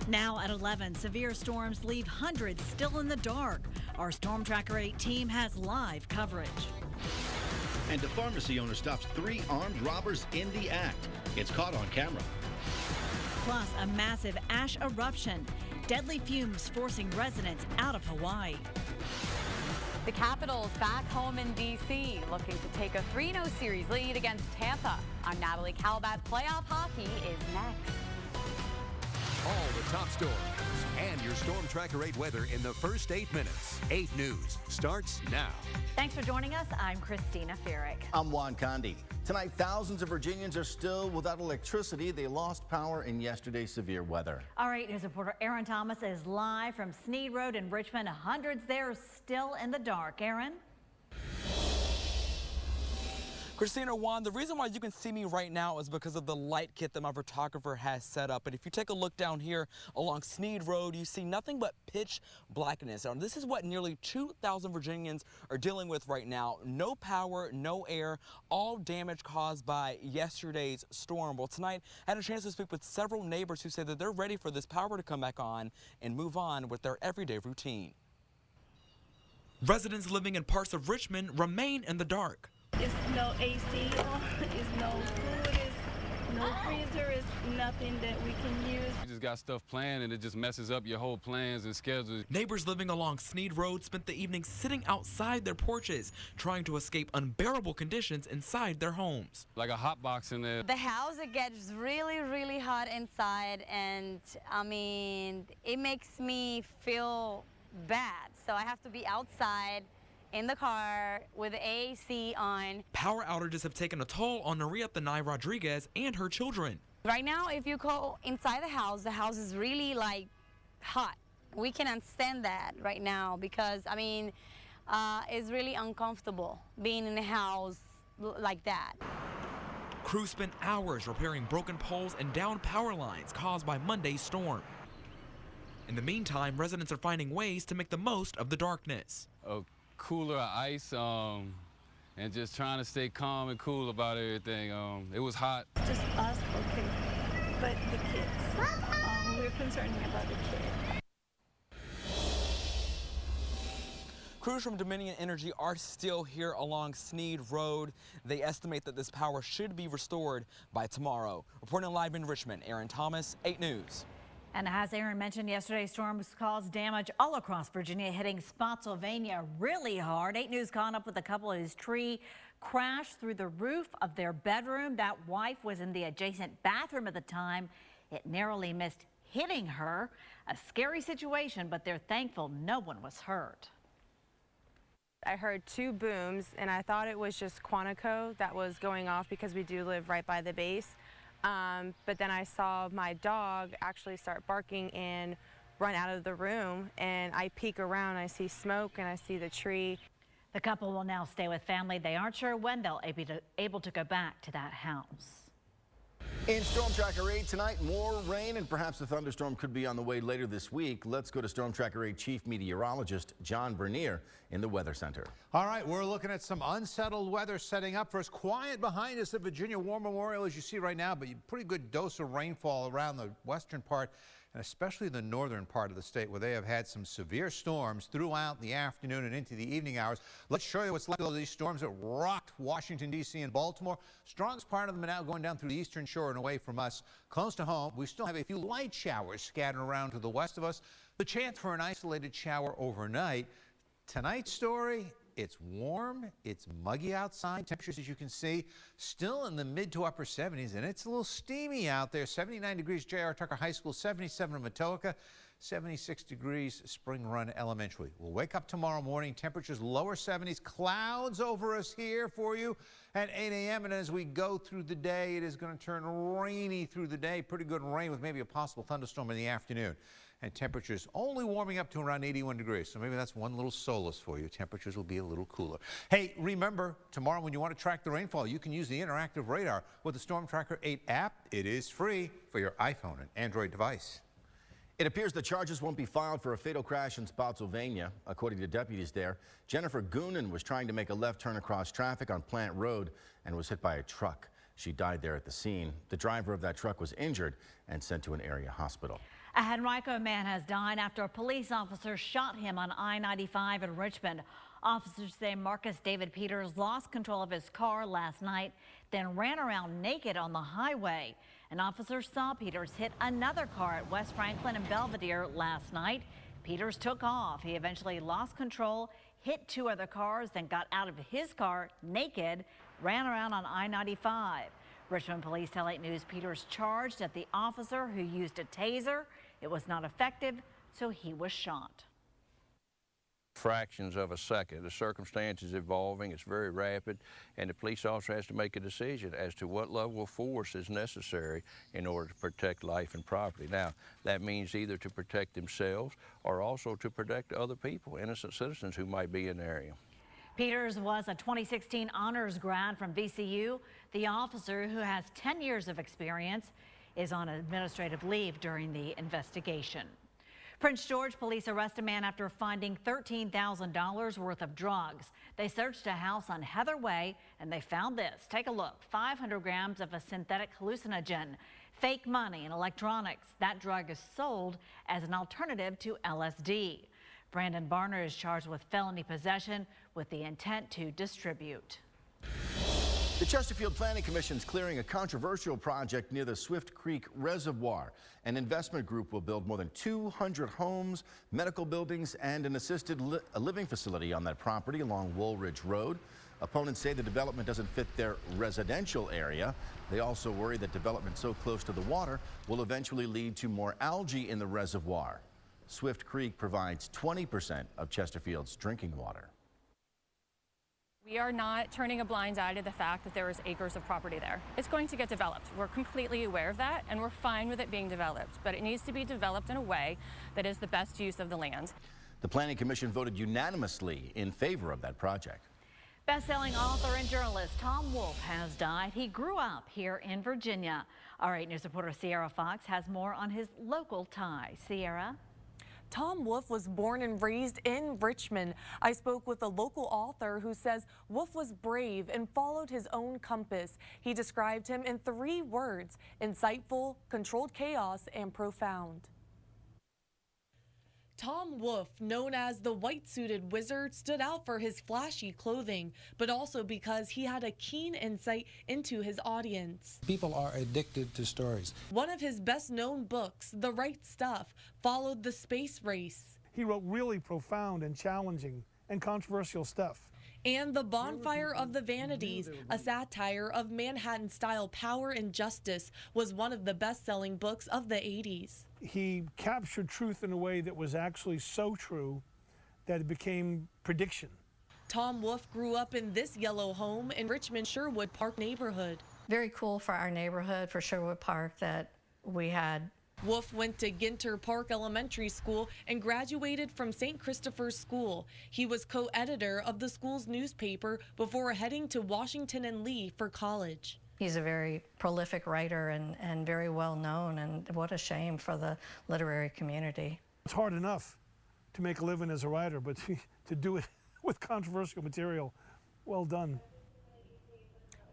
Now at 11, severe storms leave hundreds still in the dark. Our Storm Tracker 8 team has live coverage. And a pharmacy owner stops 3 armed robbers in the act. It's caught on camera. Plus, a massive ash eruption. Deadly fumes forcing residents out of Hawaii. The Capitals back home in D.C. looking to take a 3-0 series lead against Tampa. I'm Natalie Calbat. Playoff hockey is next. All the top stories and your Storm Tracker 8 weather in the first 8 minutes. 8 News starts now. Thanks for joining us. I'm Christina Ferrick. I'm Juan Condi. Tonight, thousands of Virginians are still without electricity. They lost power in yesterday's severe weather. All right, news reporter Aaron Thomas is live from Snead Road in Richmond. Hundreds there still in the dark. Aaron? Christina, Juan, the reason why you can see me right now is because of the light kit that my photographer has set up. And if you take a look down here along Snead Road, you see nothing but pitch blackness. And this is what nearly 2,000 Virginians are dealing with right now. No power, no air, all damage caused by yesterday's storm. Well, tonight, I had a chance to speak with several neighbors who say that they're ready for this power to come back on and move on with their everyday routine. Residents living in parts of Richmond remain in the dark. It's no AC, it's no food, it's no freezer, it's nothing that we can use. You just got stuff planned and it just messes up your whole plans and schedules. Neighbors living along Snead Road spent the evening sitting outside their porches, trying to escape unbearable conditions inside their homes. Like a hot box in there. The house, it gets really, really hot inside, and I mean, it makes me feel bad. So I have to be outside in the car with the AC on. Power outages have taken a toll on Naria Thanai Rodriguez and her children. Right now, if you go inside the house is really like hot. We cannot stand that right now because, I mean, it's really uncomfortable being in a house like that. Crews spent hours repairing broken poles and downed power lines caused by Monday's storm. In the meantime, residents are finding ways to make the most of the darkness. A cooler of ice and just trying to stay calm and cool about everything. It was hot. Just us, okay, but the kids. We're concerned about the kids. Crews from Dominion Energy are still here along Snead Road. They estimate that this power should be restored by tomorrow. Reporting live in Richmond, Aaron Thomas, 8 News. And as Aaron mentioned, yesterday's storms caused damage all across Virginia, hitting Spotsylvania really hard. 8 News caught up with a couple whose tree crashed through the roof of their bedroom. That wife was in the adjacent bathroom at the time. It narrowly missed hitting her. A scary situation, but they're thankful no one was hurt. I heard 2 booms, and I thought it was just Quantico that was going off because we do live right by the base. But then I saw my dog actually start barking and run out of the room, and I peek around, I see smoke and I see the tree. The couple will now stay with family. They aren't sure when they'll be able to go back to that house. In Storm Tracker 8 tonight, more rain and perhaps a thunderstorm could be on the way later this week. Let's go to Storm Tracker 8 Chief Meteorologist John Bernier in the Weather Center. All right, we're looking at some unsettled weather setting up for us. Quiet behind us, the Virginia War Memorial, as you see right now, but pretty good dose of rainfall around the western part and especially the northern part of the state where they have had some severe storms throughout the afternoon and into the evening hours. Let's show you what's left of these storms that rocked Washington, D.C. and Baltimore. Strongest part of them are now going down through the eastern shore and away from us. Close to home, we still have a few light showers scattered around to the west of us. The chance for an isolated shower overnight. Tonight's story, it's warm, it's muggy outside. Temperatures, as you can see, still in the mid to upper 70s, and it's a little steamy out there. 79 degrees J.R. Tucker High School, 77 in Matoaca, 76 degrees Spring Run Elementary. We'll wake up tomorrow morning, temperatures lower 70s, clouds over us here for you at 8 a.m. And as we go through the day, it is going to turn rainy through the day. Pretty good rain with maybe a possible thunderstorm in the afternoon. And temperatures only warming up to around 81 degrees. So maybe that's one little solace for you. Temperatures will be a little cooler. Hey, remember, tomorrow when you want to track the rainfall, you can use the interactive radar with the Storm Tracker 8 app. It is free for your iPhone and Android device. It appears the charges won't be filed for a fatal crash in Spotsylvania. According to deputies there, Jennifer Goonan was trying to make a left turn across traffic on Plant Road and was hit by a truck. She died there at the scene. The driver of that truck was injured and sent to an area hospital. A Henrico man has died after a police officer shot him on I-95 in Richmond. Officers say Marcus David Peters lost control of his car last night, then ran around naked on the highway. An officer saw Peters hit another car at West Franklin and Belvedere last night. Peters took off. He eventually lost control, hit two other cars, then got out of his car naked, ran around on I-95. Richmond police tell 8 News Peters charged at the officer who used a taser. It was not effective, so he was shot. Fractions of a second. The circumstances evolving, it's very rapid, and the police officer has to make a decision as to what level of force is necessary in order to protect life and property. Now, that means either to protect themselves or also to protect other people, innocent citizens who might be in the area. Peters was a 2016 honors grad from VCU. The officer, who has 10 years of experience, is on administrative leave during the investigation. Prince George police arrest a man after finding $13,000 worth of drugs. They searched a house on Heather Way and they found this. Take a look. 500 grams of a synthetic hallucinogen, fake money and electronics. That drug is sold as an alternative to LSD. Brandon Barner is charged with felony possession with the intent to distribute. The Chesterfield Planning Commission is clearing a controversial project near the Swift Creek Reservoir. An investment group will build more than 200 homes, medical buildings, and an assisted living facility on that property along Woolridge Road. Opponents say the development doesn't fit their residential area. They also worry that development so close to the water will eventually lead to more algae in the reservoir. Swift Creek provides 20% of Chesterfield's drinking water. We are not turning a blind eye to the fact that there is acres of property there. It's going to get developed. We're completely aware of that, and we're fine with it being developed, but it needs to be developed in a way that is the best use of the land. The Planning Commission voted unanimously in favor of that project. Best-selling author and journalist Tom Wolfe has died. He grew up here in Virginia. Our 8 News reporter Sierra Fox has more on his local ties. Sierra? Tom Wolfe was born and raised in Richmond. I spoke with a local author who says Wolfe was brave and followed his own compass. He described him in 3 words: insightful, controlled chaos, and profound. Tom Wolfe, known as the white-suited wizard, stood out for his flashy clothing, but also because he had a keen insight into his audience. People are addicted to stories. One of his best-known books, The Right Stuff, followed the space race. He wrote really profound and challenging and controversial stuff. And The Bonfire of the Vanities, a satire of Manhattan-style power and justice, was one of the best-selling books of the 80s. He captured truth in a way that was actually so true that it became prediction. Tom Wolfe grew up in this yellow home in Richmond Sherwood Park neighborhood. Very cool for our neighborhood, for Sherwood Park, that we had. Wolfe went to Ginter Park Elementary School and graduated from St. Christopher's School. He was co-editor of the school's newspaper before heading to Washington and Lee for college. He's a very prolific writer and very well known, and what a shame for the literary community. It's hard enough to make a living as a writer, but to do it with controversial material, well done.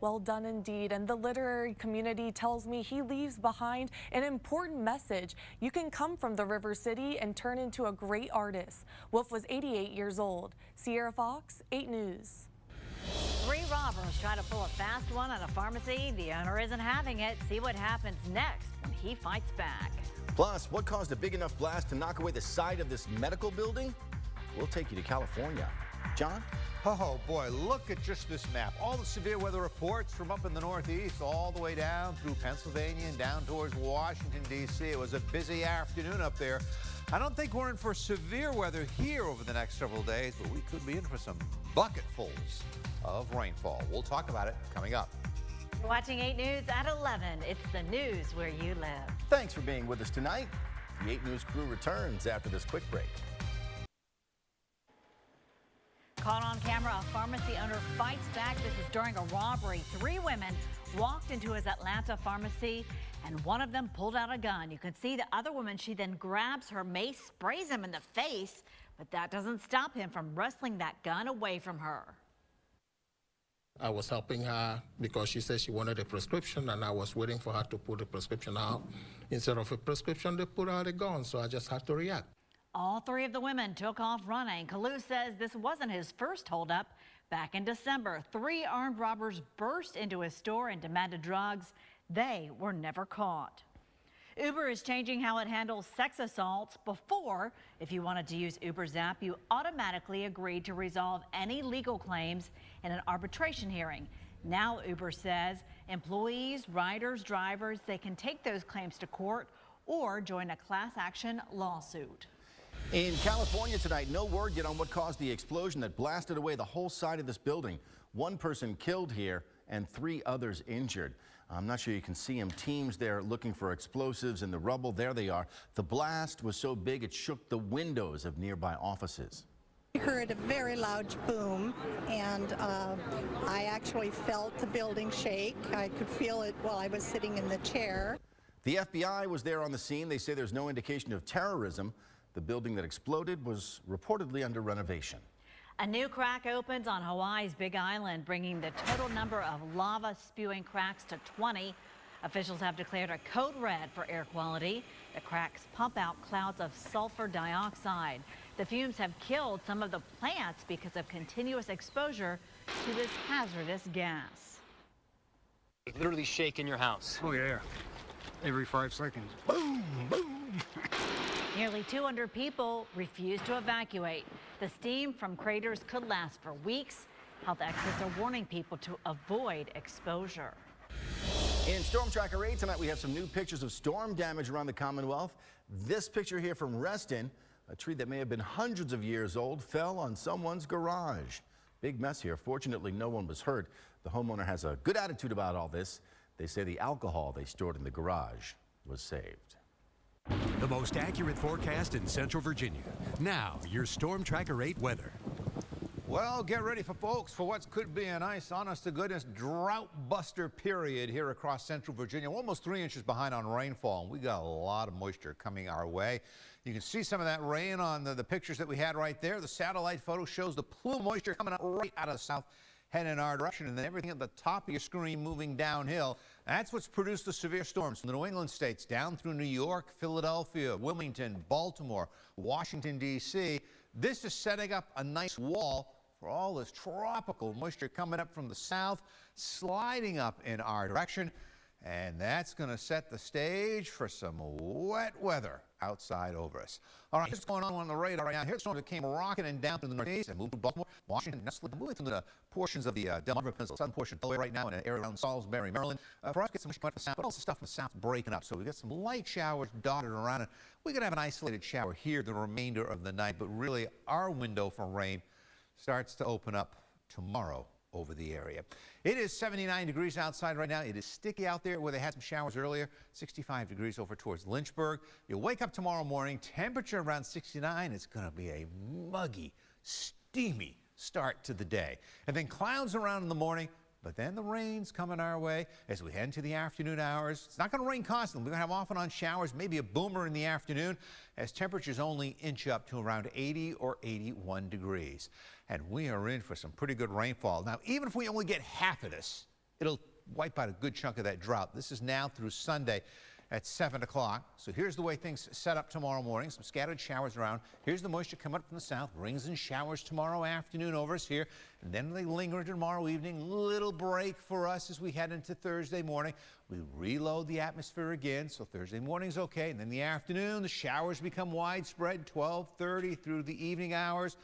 Well done indeed, and the literary community tells me he leaves behind an important message. You can come from the River City and turn into a great artist. Wolfe was 88 years old. Sierra Fox, 8 News. 3 robbers try to pull a fast one at a pharmacy. The owner isn't having it. See what happens next when he fights back. Plus, what caused a big enough blast to knock away the side of this medical building? We'll take you to California. John? Oh boy, look at just this map. All the severe weather reports from up in the Northeast all the way down through Pennsylvania and down towards Washington, D.C. It was a busy afternoon up there. I don't think we're in for severe weather here over the next several days, but we could be in for some bucketfuls of rainfall. We'll talk about it coming up. You're watching 8 News at 11. It's the news where you live. Thanks for being with us tonight. The 8 News crew returns after this quick break. Caught on camera, a pharmacy owner fights back. This is during a robbery. 3 women walked into his Atlanta pharmacy, and one of them pulled out a gun. You can see the other woman, she then grabs her mace, sprays him in the face, but that doesn't stop him from wresting that gun away from her. I was helping her because she said she wanted a prescription, and I was waiting for her to put the prescription out. Instead of a prescription, they put out a gun, so I just had to react. All three of the women took off running. Kalu says this wasn't his first holdup. Back in December, 3 armed robbers burst into his store and demanded drugs. They were never caught. Uber is changing how it handles sex assaults. Before, if you wanted to use Uber's app, you automatically agreed to resolve any legal claims in an arbitration hearing. Now Uber says employees, riders, drivers, they can take those claims to court or join a class action lawsuit. In California tonight, no word yet on what caused the explosion that blasted away the whole side of this building. 1 person killed here and 3 others injured. I'm not sure you can see them. Teams there looking for explosives in the rubble. There they are. The blast was so big it shook the windows of nearby offices. I heard a very loud boom, and I actually felt the building shake. I could feel it while I was sitting in the chair. The FBI was there on the scene. They say there's no indication of terrorism. The building that exploded was reportedly under renovation. A new crack opens on Hawaii's Big Island, bringing the total number of lava-spewing cracks to 20. Officials have declared a code red for air quality. The cracks pump out clouds of sulfur dioxide. The fumes have killed some of the plants because of continuous exposure to this hazardous gas. It's literally shaking your house. Oh, yeah. Every 5 seconds. Boom, boom. Nearly 200 people refuse to evacuate. The steam from craters could last for weeks. Health experts are warning people to avoid exposure. In Storm Tracker 8 tonight, we have some new pictures of storm damage around the Commonwealth. This picture here from Reston, a tree that may have been hundreds of years old, fell on someone's garage. Big mess here. Fortunately, no one was hurt. The homeowner has a good attitude about all this. They say the alcohol they stored in the garage was saved. The most accurate forecast in Central Virginia. Now, your Storm Tracker 8 weather. Well, get ready for folks for what could be a nice, honest-to-goodness drought buster period here across Central Virginia. We're almost 3 inches behind on rainfall, and we got a lot of moisture coming our way. You can see some of that rain on the pictures that we had right there. The satellite photo shows the plume of moisture coming out right out of the south, heading in our direction, and then everything at the top of your screen moving downhill. That's what's produced the severe storms from the New England states down through New York, Philadelphia, Wilmington, Baltimore, Washington, D.C. This is setting up a nice wall for all this tropical moisture coming up from the south, sliding up in our direction, and that's going to set the stage for some wet weather outside over us. All right, here's what's going on the radar right now. Here's the storm that came rocketing down through the northeast and moved to Baltimore, Washington, moving through the portions of the Delmarva Peninsula, southern portion of Delaware right now, in an area around Salisbury, Maryland. For us, get some from the south, but also stuff from the south breaking up. So we got some light showers dotted around, and we're going to have an isolated shower here the remainder of the night, but really our window for rain starts to open up tomorrow over the area. It is 79 degrees outside right now. It is sticky out there where they had some showers earlier. 65 degrees over towards Lynchburg. You'll wake up tomorrow morning, temperature around 69. It's going to be a muggy, steamy start to the day. And then clouds around in the morning, but then the rain's coming our way as we head into the afternoon hours. It's not going to rain constantly. We're going to have off and on showers, maybe a boomer in the afternoon, as temperatures only inch up to around 80 or 81 degrees. And we are in for some pretty good rainfall. Now, even if we only get half of this, it'll wipe out a good chunk of that drought. This is now through Sunday at 7 o'clock. So here's the way things set up tomorrow morning. Some scattered showers around. Here's the moisture coming up from the south. Rings and showers tomorrow afternoon over us here. And then they linger into tomorrow evening. Little break for us as we head into Thursday morning. We reload the atmosphere again, so Thursday morning's okay. And then the afternoon, the showers become widespread, 12:30 through the evening hours.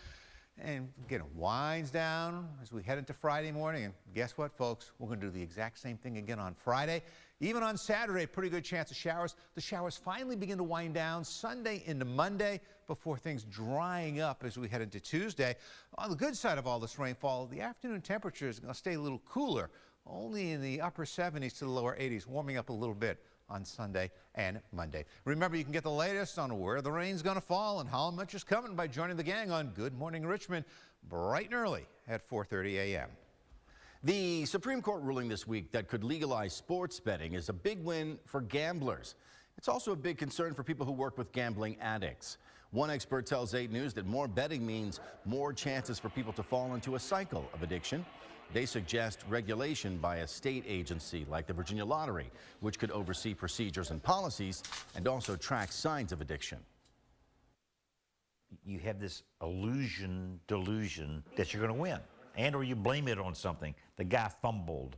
And again, it winds down as we head into Friday morning. And guess what, folks? We're going to do the exact same thing again on Friday. Even on Saturday, pretty good chance of showers. The showers finally begin to wind down Sunday into Monday before things drying up as we head into Tuesday. On the good side of all this rainfall, the afternoon temperature is going to stay a little cooler, only in the upper 70s to the lower 80s, warming up a little bit on Sunday and Monday. Remember, you can get the latest on where the rain's going to fall and how much is coming by joining the gang on Good Morning Richmond bright and early at 4:30 a.m. The Supreme Court ruling this week that could legalize sports betting is a big win for gamblers. It's also a big concern for people who work with gambling addicts. One expert tells 8 News that more betting means more chances for people to fall into a cycle of addiction. They suggest regulation by a state agency like the Virginia Lottery, which could oversee procedures and policies and also track signs of addiction. You have this delusion that you're going to win, and or you blame it on something. The guy fumbled.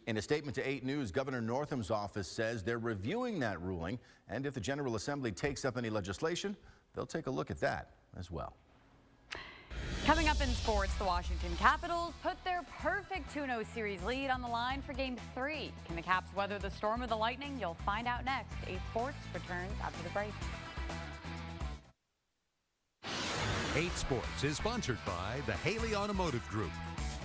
In a statement to 8 News, Governor Northam's office says they're reviewing that ruling, and if the General Assembly takes up any legislation, they'll take a look at that as well. Coming up in sports, the Washington Capitals put their perfect 2-0 series lead on the line for Game 3. Can the Caps weather the storm of the Lightning? You'll find out next. 8 Sports returns after the break. 8 Sports is sponsored by the Haley Automotive Group.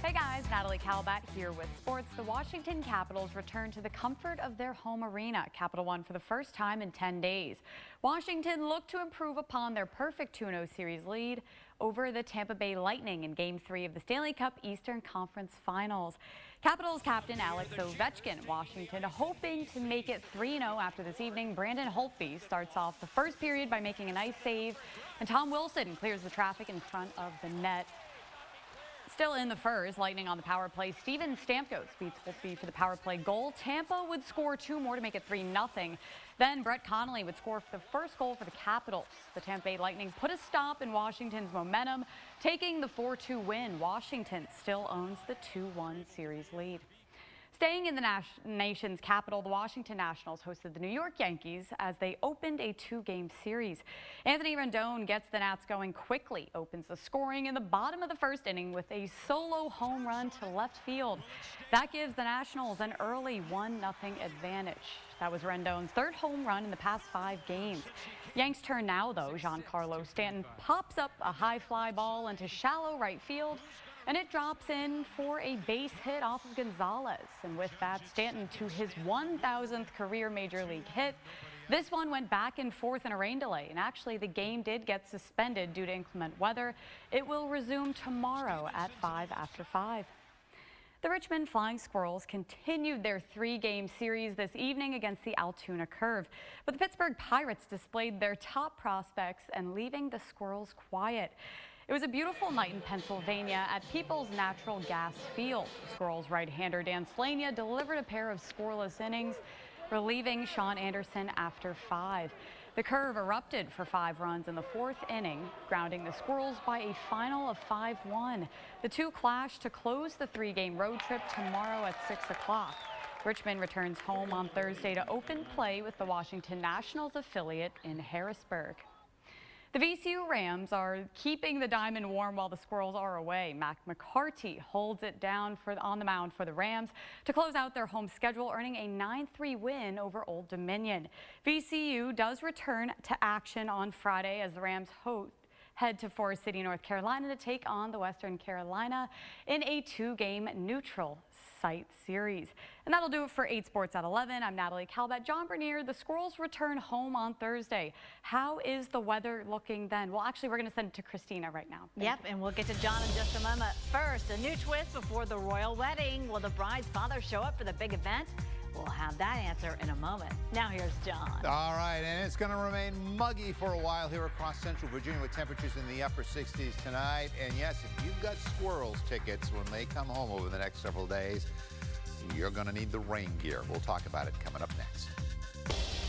Hey guys, Natalie Calabat here with sports. The Washington Capitals return to the comfort of their home arena, Capital One, for the first time in 10 days. Washington looked to improve upon their perfect 2-0 series lead over the Tampa Bay Lightning in Game 3 of the Stanley Cup Eastern Conference Finals. Capitals captain Alex Ovechkin, Washington hoping to make it 3-0 after this evening. Brandon Holtby starts off the first period by making a nice save, and Tom Wilson clears the traffic in front of the net. Still in the first, Lightning on the power play. Steven Stamkos beats Holtby for the power play goal. Tampa would score 2 more to make it 3-0. Then Brett Connolly would score for the first goal for the Capitals. The Tampa Bay Lightning put a stop in Washington's momentum, taking the 4-2 win. Washington still owns the 2-1 series lead. Staying in the nation's capital, the Washington Nationals hosted the New York Yankees as they opened a 2-game series. Anthony Rendon gets the Nats going quickly, opens the scoring in the bottom of the first inning with a solo home run to left field. That gives the Nationals an early 1-0 advantage. That was Rendon's 3rd home run in the past 5 games. Yanks' turn now, though. Giancarlo Stanton pops up a high fly ball into shallow right field, and it drops in for a base hit off of Gonzalez. And with that, Stanton to his 1,000th career major league hit. This one went back and forth in a rain delay, and actually the game did get suspended due to inclement weather. It will resume tomorrow at 5 after 5. The Richmond Flying Squirrels continued their 3-game series this evening against the Altoona Curve, but the Pittsburgh Pirates displayed their top prospects and leaving the Squirrels quiet. It was a beautiful night in Pennsylvania at Peoples Natural Gas Field. Squirrels right-hander Dan Slania delivered a pair of scoreless innings, relieving Sean Anderson after 5. The Curve erupted for 5 runs in the 4th inning, grounding the Squirrels by a final of 5-1. The two clash to close the 3-game road trip tomorrow at 6 o'clock. Richmond returns home on Thursday to open play with the Washington Nationals affiliate in Harrisburg. The VCU Rams are keeping the diamond warm while the Squirrels are away. Mac McCarty holds it down on the mound for the Rams to close out their home schedule, earning a 9-3 win over Old Dominion. VCU does return to action on Friday as the Rams head to Forest City, North Carolina to take on the Western Carolina in a 2-game neutral site series. And that'll do it for 8 Sports at 11. I'm Natalie Calabat. John Bernier, the Squirrels return home on Thursday. How is the weather looking then? Well, actually, we're going to send it to Christina right now. Yep, and we'll get to John in just a moment. First, a new twist before the royal wedding. Will the bride's father show up for the big event? We'll have that answer in a moment. Now here's John. All right, and it's going to remain muggy for a while here across central Virginia with temperatures in the upper 60s tonight. And yes, if you've got Squirrels tickets when they come home over the next several days, you're going to need the rain gear. We'll talk about it coming up next.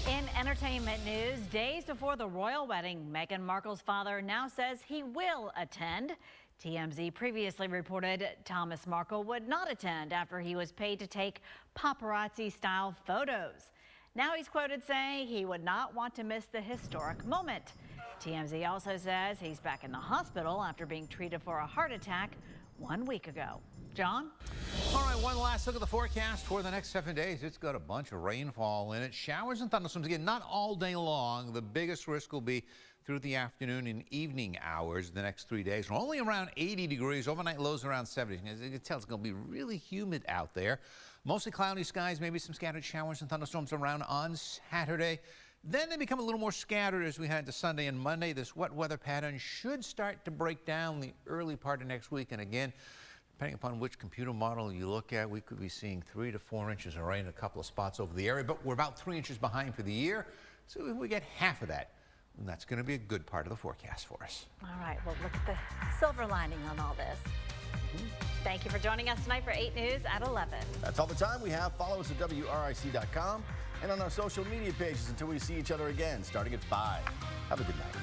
In entertainment news, days before the royal wedding, Meghan Markle's father now says he will attend. TMZ previously reported Thomas Markle would not attend after he was paid to take paparazzi-style photos. Now he's quoted saying he would not want to miss the historic moment. TMZ also says he's back in the hospital after being treated for a heart attack 1 week ago. John? All right, one last look at the forecast for the next 7 days. It's got a bunch of rainfall in it. Showers and thunderstorms again, not all day long. The biggest risk will be through the afternoon and evening hours the next 3 days. We're only around 80 degrees, overnight lows around 70. As you can tell, it's going to be really humid out there. Mostly cloudy skies, maybe some scattered showers and thunderstorms around on Saturday. Then they become a little more scattered as we head to Sunday and Monday. This wet weather pattern should start to break down the early part of next week. And again, depending upon which computer model you look at, we could be seeing 3 to 4 inches of rain in a couple of spots over the area. But we're about 3 inches behind for the year. So if we get half of that, and that's going to be a good part of the forecast for us. All right, well, look at the silver lining on all this. Thank you for joining us tonight for 8 News at 11. That's all the time we have. Follow us at WRIC.com and on our social media pages until we see each other again starting at 5. Have a good night.